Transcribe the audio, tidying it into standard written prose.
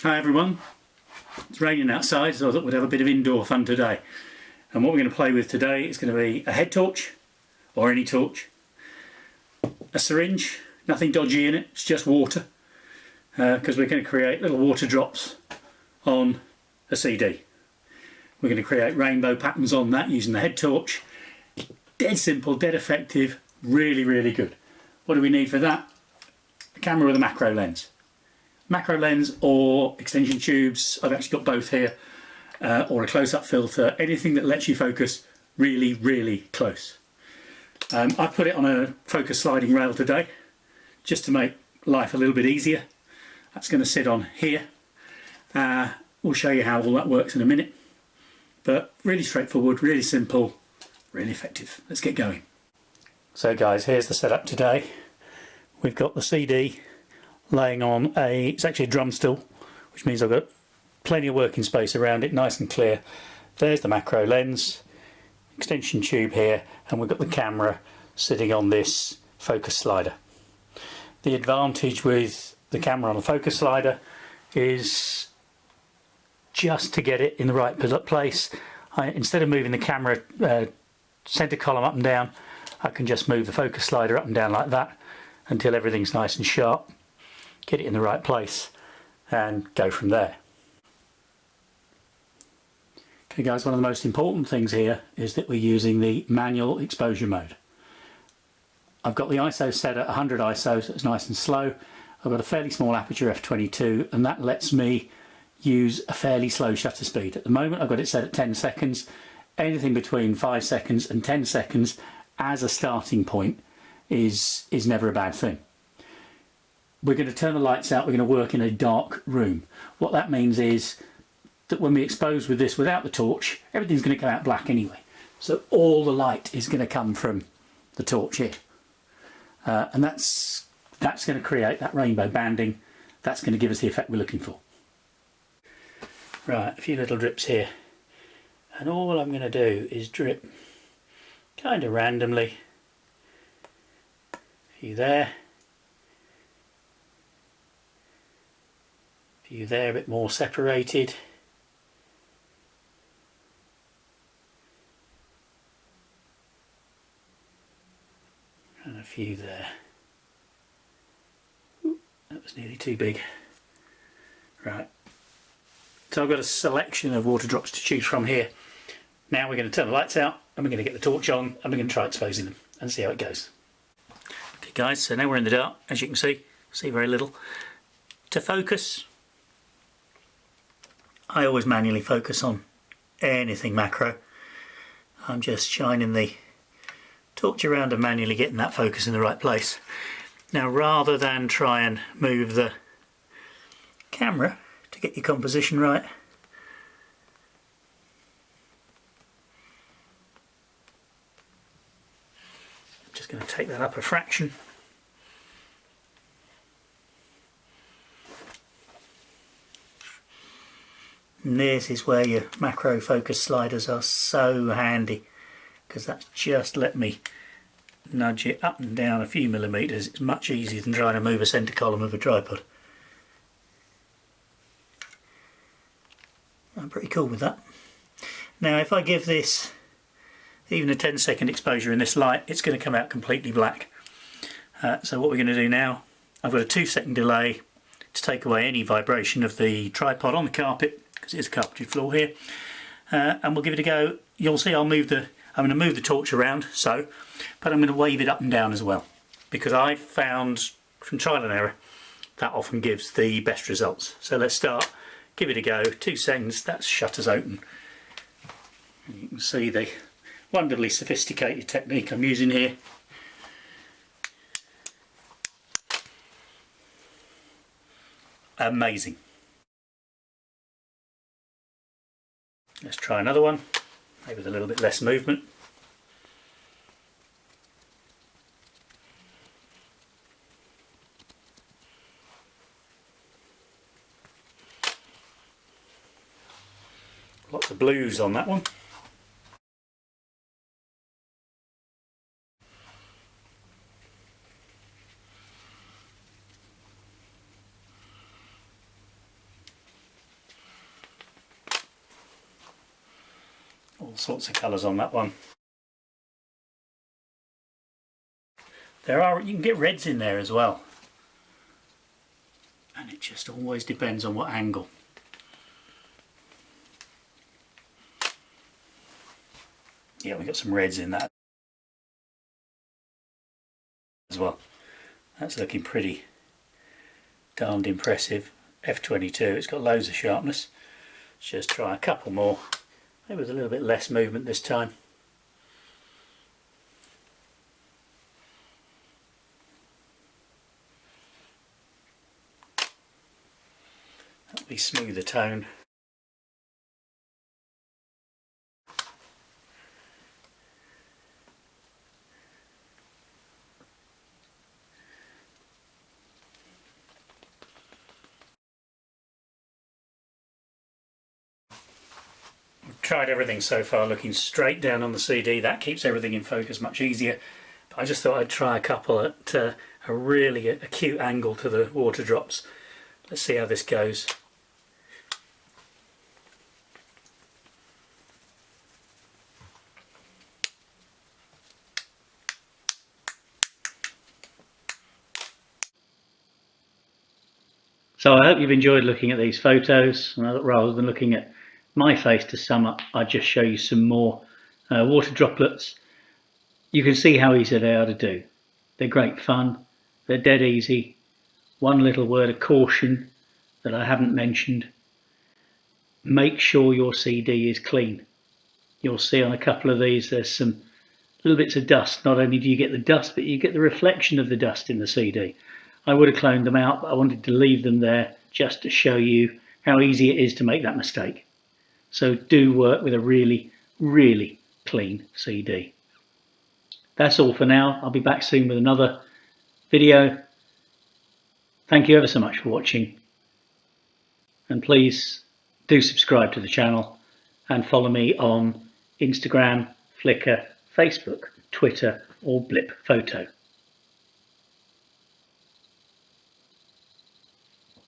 Hi everyone, it's raining outside, so I thought we'd have a bit of indoor fun today. And what we're going to play with today is going to be a head torch, or any torch, a syringe, nothing dodgy in it, it's just water, because we're going to create little water drops on a CD. We're going to create rainbow patterns on that using the head torch. Dead simple, dead effective, really, really good. What do we need for that? A camera with a macro lens. Macro lens or extension tubes, I've actually got both here, or a close-up filter, anything that lets you focus really, really close. I've put it on a focus sliding rail today, just to make life a little bit easier. That's going to sit on here. We'll show you how all that works in a minute. But really straightforward, really simple, really effective. Let's get going. So guys, here's the setup today. We've got the CD laying on it's actually a drum stool, which means I've got plenty of working space around it, nice and clear. There's the macro lens, extension tube here, and we've got the camera sitting on this focus slider. The advantage with the camera on the focus slider is just to get it in the right place. Instead of moving the camera center column up and down, I can just move the focus slider up and down like that until everything's nice and sharp. Get it in the right place and go from there. Okay guys, one of the most important things here is that we're using the manual exposure mode. I've got the ISO set at 100 ISO, so it's nice and slow. I've got a fairly small aperture f22, and that lets me use a fairly slow shutter speed. At the moment I've got it set at 10 seconds. Anything between 5 seconds and 10 seconds as a starting point is never a bad thing. We're going to turn the lights out, we're going to work in a dark room. What that means is that when we expose with this without the torch, everything's going to come out black anyway. So all the light is going to come from the torch here. And that's going to create that rainbow banding. That's going to give us the effect we're looking for. Right, a few little drips here. And all I'm going to do is drip kind of randomly. A few there. You there, a bit more separated. And a few there. Ooh, that was nearly too big. Right. So I've got a selection of water drops to choose from here. Now we're going to turn the lights out and we're going to get the torch on and we're going to try exposing them and see how it goes. Okay guys, so now we're in the dark, as you can see very little. To focus, I always manually focus on anything macro. I'm just shining the torch around and manually getting that focus in the right place. Now rather than try and move the camera to get your composition right, I'm just going to take that up a fraction. And this is where your macro focus sliders are so handy, because that's just let me nudge it up and down a few millimetres. It's much easier than trying to move a centre column of a tripod. I'm pretty cool with that. Now if I give this even a 10-second exposure in this light, it's going to come out completely black. So what we're going to do now, I've got a 2-second delay to take away any vibration of the tripod on the carpet, because it's a carpeted floor here, and we'll give it a go. You'll see I'm going to move the torch around, but I'm going to wave it up and down as well, because I've found from trial and error that often gives the best results. So let's start, give it a go, 2 seconds, that's shutters open. And you can see the wonderfully sophisticated technique I'm using here. Amazing. Let's try another one, maybe with a little bit less movement. Lots of blues on that one. All sorts of colours on that one. You can get reds in there as well. And it just always depends on what angle. Yeah, we got some reds in that as well. That's looking pretty darned impressive. F22, it's got loads of sharpness. Let's just try a couple more. Maybe with a little bit less movement this time. That'll be smoother tone. Tried everything so far looking straight down on the CD. That keeps everything in focus much easier. But I just thought I'd try a couple at a really acute angle to the water drops. Let's see how this goes. So I hope you've enjoyed looking at these photos, rather than looking at my face to sum up. I'll just show you some more water droplets. You can see how easy they are to do. They're great fun, they're dead easy. One little word of caution that I haven't mentioned: make sure your CD is clean. You'll see on a couple of these there's some little bits of dust. Not only do you get the dust, but you get the reflection of the dust in the CD. I would have cloned them out, but I wanted to leave them there just to show you how easy it is to make that mistake. So do work with a really, really clean CD. That's all for now. I'll be back soon with another video. Thank you ever so much for watching. And please do subscribe to the channel and follow me on Instagram, Flickr, Facebook, Twitter or Blip Photo.